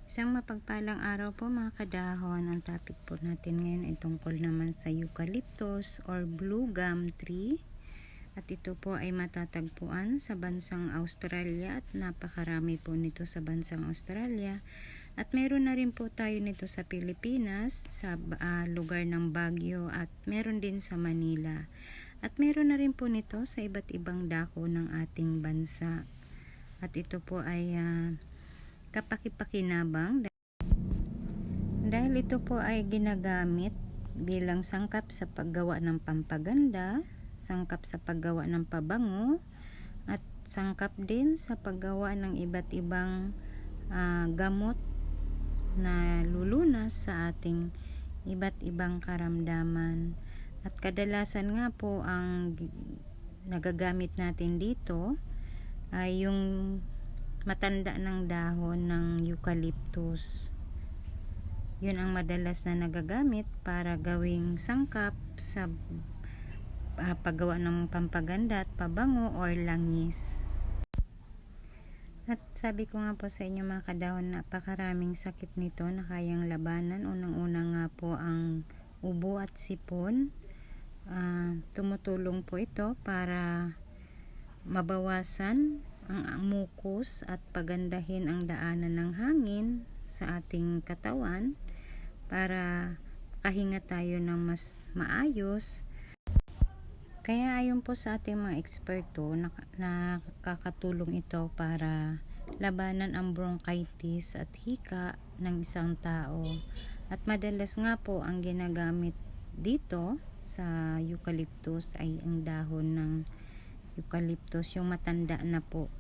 Isang mapagpalang araw po mga kadahon. Ang topic po natin ngayon ay tungkol naman sa eucalyptus or blue gum tree. At ito po ay matatagpuan sa bansang Australia at napakarami po nito sa bansang Australia. At meron na rin po tayo nito sa Pilipinas, sa lugar ng Baguio at meron din sa Manila. At meron na rin po nito sa iba't ibang dako ng ating bansa. At ito po ay kapaki-pakinabang dahil ito po ay ginagamit bilang sangkap sa paggawa ng pampaganda, sangkap sa paggawa ng pabango, at sangkap din sa paggawa ng iba't ibang gamot na lulunas sa ating iba't ibang karamdaman. At kadalasan nga po ang nagagamit natin dito ay yung matanda ng dahon ng eucalyptus. Yun ang madalas na nagagamit para gawing sangkap sa paggawa ng pampaganda at pabango or langis. At sabi ko nga po sa inyo mga kadahon, napakaraming sakit nito na kayang labanan. Unang-una nga po ang ubo at sipon. Tumutulong po ito para mabawasan ang mucus at pagandahin ang daanan ng hangin sa ating katawan para makahinga tayo ng mas maayos. Kaya ayon po sa ating mga eksperto, nakakatulong ito para labanan ang bronchitis at hika ng isang tao. At madalas nga po ang ginagamit dito sa eucalyptus ay ang dahon ng eucalyptus, yung matanda na po.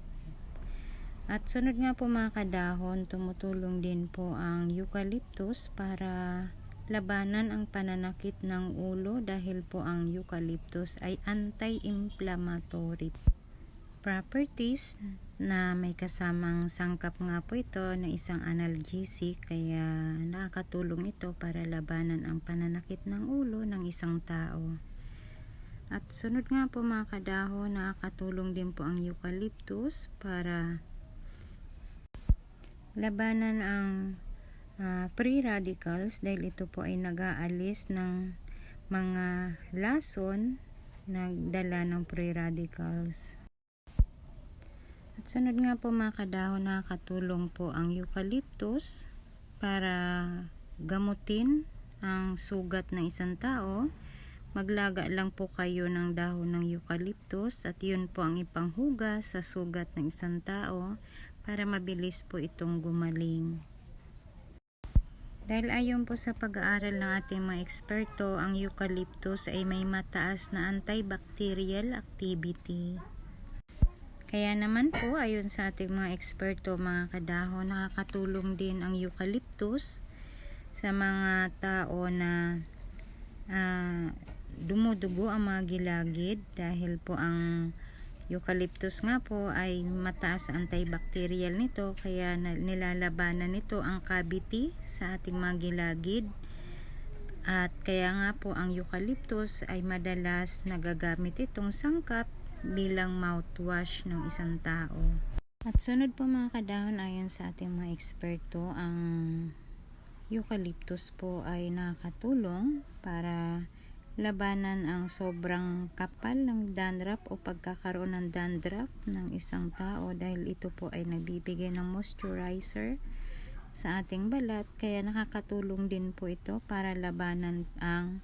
At sunod nga po mga kadahon, tumutulong din po ang eucalyptus para labanan ang pananakit ng ulo dahil po ang eucalyptus ay anti-inflammatory properties na may kasamang sangkap nga po ito na isang analgesic, kaya nakakatulong ito para labanan ang pananakit ng ulo ng isang tao. At sunod nga po mga kadahon, nakakatulong din po ang eucalyptus para labanan ang free radicals dahil ito po ay nag-aalis ng mga lason na dala ng free radicals. At sunod nga po mga kadahon, nakakatulong po ang eucalyptus para gamutin ang sugat ng isang tao. Maglaga lang po kayo ng dahon ng eucalyptus at yun po ang ipanghugas sa sugat ng isang tao para mabilis po itong gumaling. Dahil ayon po sa pag-aaral ng ating mga eksperto, ang eucalyptus ay may mataas na antibacterial activity. Kaya naman po ayon sa ating mga eksperto mga kadahon, nakakatulong din ang eucalyptus sa mga tao na dumudugo ang mga gilagid dahil po ang eucalyptus nga po ay mataas antibacterial nito, kaya nilalabanan nito ang cavity sa ating mga gilagid. At kaya nga po ang eucalyptus ay madalas nagagamit itong sangkap bilang mouthwash ng isang tao. At sunod po mga kadahon, ayon sa ating mga eksperto, ang eucalyptus po ay nakakatulong para labanan ang sobrang kapal ng dandruff o pagkakaroon ng dandruff ng isang tao dahil ito po ay nagbibigay ng moisturizer sa ating balat, kaya nakakatulong din po ito para labanan ang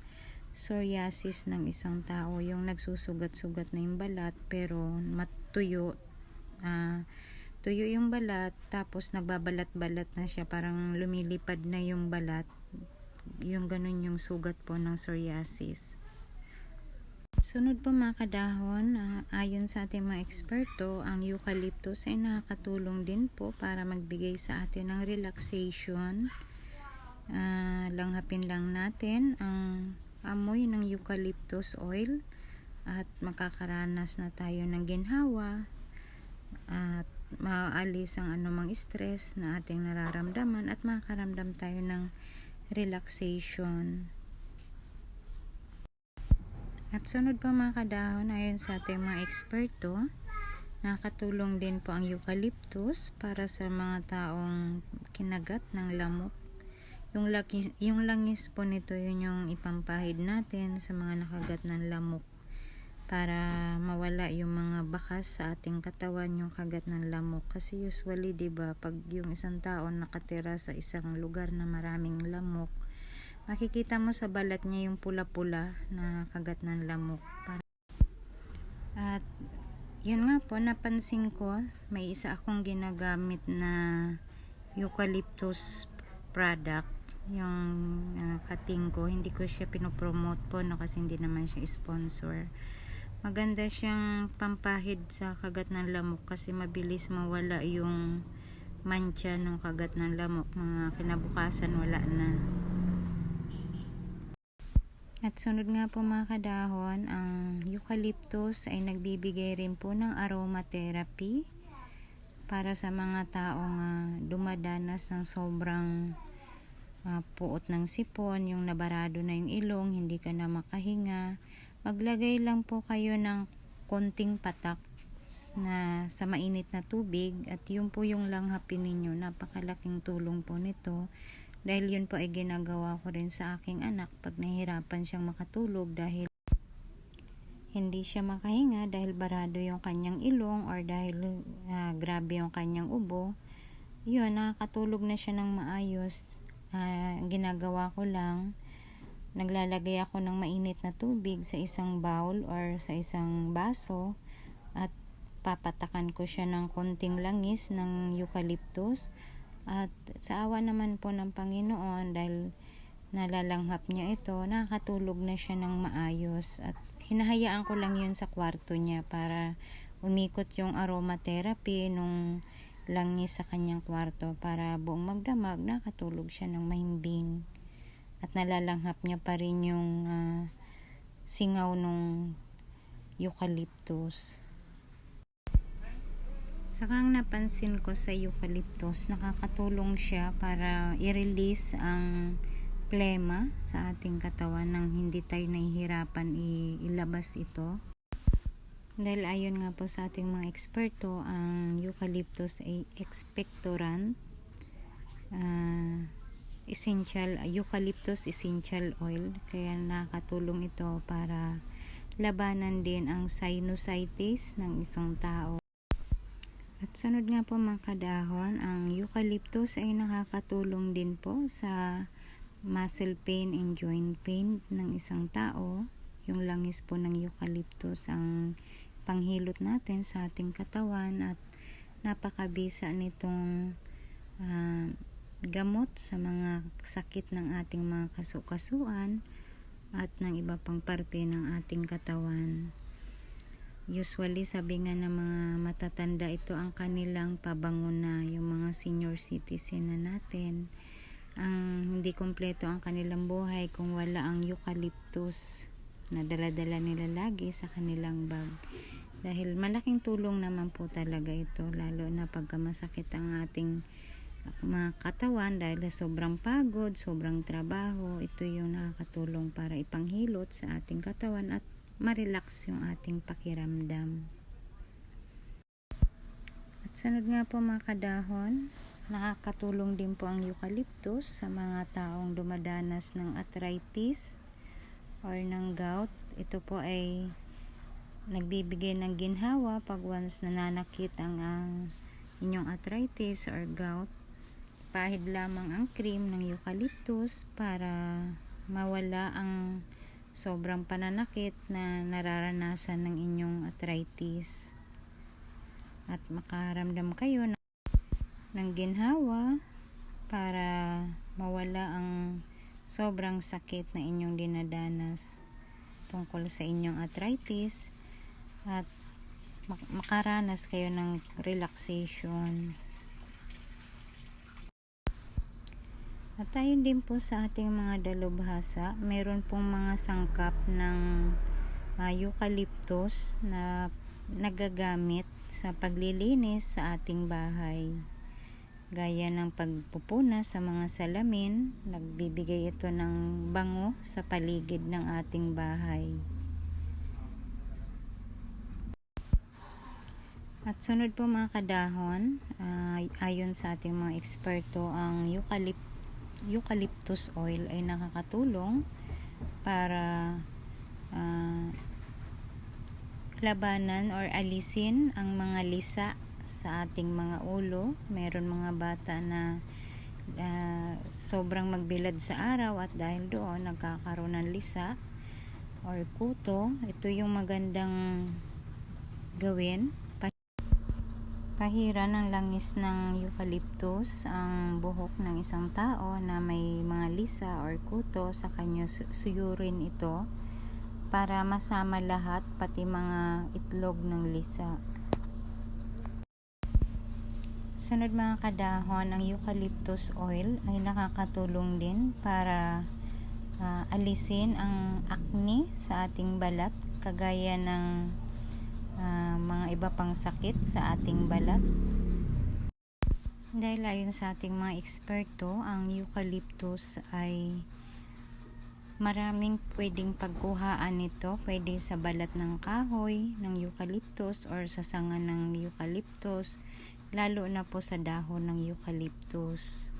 psoriasis ng isang tao, yung nagsusugat-sugat na yung balat pero matuyo, tuyo yung balat tapos nagbabalat-balat na siya, parang lumilipad na yung balat, yung ganun yung sugat po ng psoriasis. Sunod po mga kadahon, ayon sa ating mga eksperto, ang eucalyptus ay nakakatulong din po para magbigay sa atin ng relaxation. Langhapin lang natin ang amoy ng eucalyptus oil at makakaranas na tayo ng ginhawa at maalis ang anumang stress na ating nararamdaman at makakaramdam tayo ng relaxation. At sunod pa mga kadahon, ayon sa ating mga eksperto, Nakatulong din po ang eucalyptus para sa mga taong kinagat ng lamok. Yung langis po nito, yun yung ipampahid natin sa mga nakagat ng lamok para mawala yung mga bakas sa ating katawan, yung kagat ng lamok. Kasi usually, 'di ba, pag yung isang tao nakatira sa isang lugar na maraming lamok, makikita mo sa balat niya yung pula-pula na kagat ng lamok. At yun nga po, napansin ko, may isa akong ginagamit na eucalyptus product, yung cutting ko. Hindi ko siya pinopromote po, no, kasi hindi naman siya sponsor. Maganda siyang pampahid sa kagat ng lamok kasi mabilis mawala yung mancha ng kagat ng lamok. Mga kinabukasan wala na. At sunod nga po mga kadahon, ang eucalyptus ay nagbibigay rin po ng aromatherapy para sa mga taong dumadanas ng sobrang puot ng sipon, yung nabarado na yung ilong, hindi ka na makahinga. Maglagay lang po kayo ng konting patak na sa mainit na tubig at yun po yung langhapin ninyo. Napakalaking tulong po nito. Dahil yun po ay ginagawa ko rin sa aking anak pag nahihirapan siyang makatulog dahil hindi siya makahinga dahil barado yung kanyang ilong or dahil grabe yung kanyang ubo. Yun, nakakatulog na siya ng maayos. Ginagawa ko lang, naglalagay ako ng mainit na tubig sa isang bowl or sa isang baso at papatakan ko siya ng konting langis ng eucalyptus. At sa awa naman po ng Panginoon, dahil nalalanghap niya ito, nakakatulog na siya ng maayos. At hinahayaan ko lang yun sa kwarto niya para umikot yung aromatherapy nung langis sa kanyang kwarto para buong magdamag nakatulog siya ng mahimbing. At nalalanghap niya pa rin yung singaw nung eucalyptus. Sakang napansin ko sa eucalyptus, nakakatulong siya para i-release ang plema sa ating katawan nang hindi tayo nahihirapan ilabas ito. Dahil ayon nga po sa ating mga eksperto, ang eucalyptus ay expectorant, eucalyptus essential oil, kaya nakakatulong ito para labanan din ang sinusitis ng isang tao. At sunod nga po mga kadahon, ang eucalyptus ay nakakatulong din po sa muscle pain and joint pain ng isang tao. Yung langis po ng eucalyptus ang panghilot natin sa ating katawan at napakabisa nitong gamot sa mga sakit ng ating mga kasukasuan at ng iba pang parte ng ating katawan. Usually, sabi nga ng mga matatanda, ito ang kanilang pabanguna, yung mga senior citizen na natin. Ang hindi kompleto ang kanilang buhay kung wala ang eucalyptus na dala-dala nila lagi sa kanilang bag. Dahil malaking tulong naman po talaga ito, lalo na pagka masakit ang ating mga katawan dahil sobrang pagod, sobrang trabaho. Ito yung nakakatulong para ipanghilot sa ating katawan at ma-relax yung ating pakiramdam. At sunod nga po mga kadahon, nakakatulong din po ang eucalyptus sa mga taong dumadanas ng arthritis or ng gout. Ito po ay nagbibigay ng ginhawa pag once nananakit ang inyong arthritis or gout. Pahid lamang ang cream ng eucalyptus para mawala ang sobrang pananakit na nararanasan ng inyong arthritis at makaramdam kayo ng ginhawa para mawala ang sobrang sakit na inyong dinadanas tungkol sa inyong arthritis at makaranas kayo ng relaxation. At tayo din po sa ating mga dalubhasa, meron pong mga sangkap ng eucalyptus na nagagamit sa paglilinis sa ating bahay. Gaya ng pagpupuna sa mga salamin, nagbibigay ito ng bango sa paligid ng ating bahay. At sunod po mga kadahon, ayon sa ating mga eksperto, ang eucalyptus oil ay nakakatulong para labanan or alisin ang mga lisa sa ating mga ulo. Meron mga bata na sobrang magbilad sa araw at dahil doon nagkakaroon ng lisa or kuto. Ito yung magandang gawin. Pahira ng langis ng eucalyptus ang buhok ng isang tao na may mga lisa or kuto, sa kanya suyurin ito para masama lahat, pati mga itlog ng lisa. Sunod mga kadahon, ang eucalyptus oil ay nakakatulong din para alisin ang acne sa ating balat, kagaya ng mga iba pang sakit sa ating balat. Dahil ayon sa ating mga eksperto, ang eucalyptus ay maraming pwedeng pagkuhaan nito. Pwede sa balat ng kahoy ng eucalyptus or sa sanga ng eucalyptus, lalo na po sa dahon ng eucalyptus.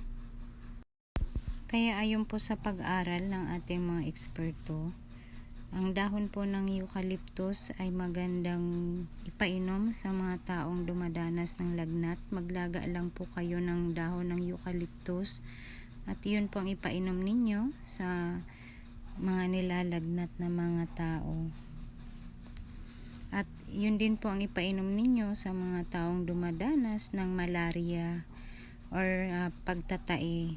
Kaya ayon po sa pag-aral ng ating mga eksperto, ang dahon po ng eucalyptus ay magandang ipainom sa mga taong dumadanas ng lagnat. Maglaga lang po kayo ng dahon ng eucalyptus at yun po ang ipainom ninyo sa mga nilalagnat na mga tao. At yun din po ang ipainom ninyo sa mga taong dumadanas ng malaria or pagtatae.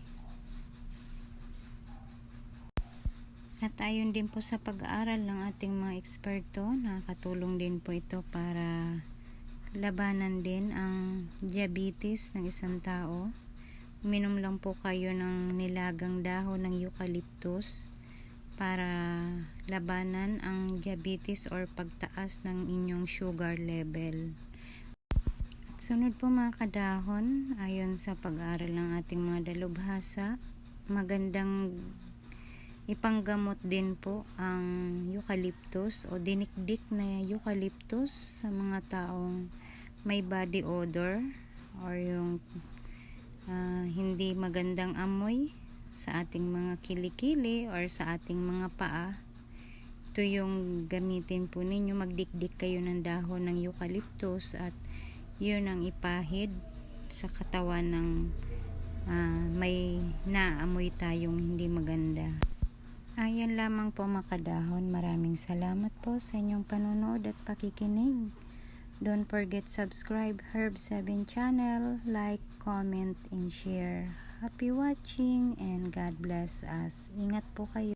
At ayon din po sa pag-aaral ng ating mga eksperto, nakakatulong din po ito para labanan din ang diabetes ng isang tao. Uminom lang po kayo ng nilagang dahon ng eucalyptus para labanan ang diabetes or pagtaas ng inyong sugar level. At sunod po mga kadahon, ayon sa pag-aaral ng ating mga dalubhasa, magandang ipanggamot din po ang eucalyptus o dinikdik na eucalyptus sa mga taong may body odor or yung hindi magandang amoy sa ating mga kilikili or sa ating mga paa. Ito yung gamitin po ninyo. Magdikdik kayo ng dahon ng eucalyptus at yun ang ipahid sa katawan ng may naamoy tayong hindi maganda. Ayan lamang po mga kadahon. Maraming salamat po sa inyong panonood at pakikinig. Don't forget subscribe Herb7 channel, like, comment, and share. Happy watching and God bless us. Ingat po kayo.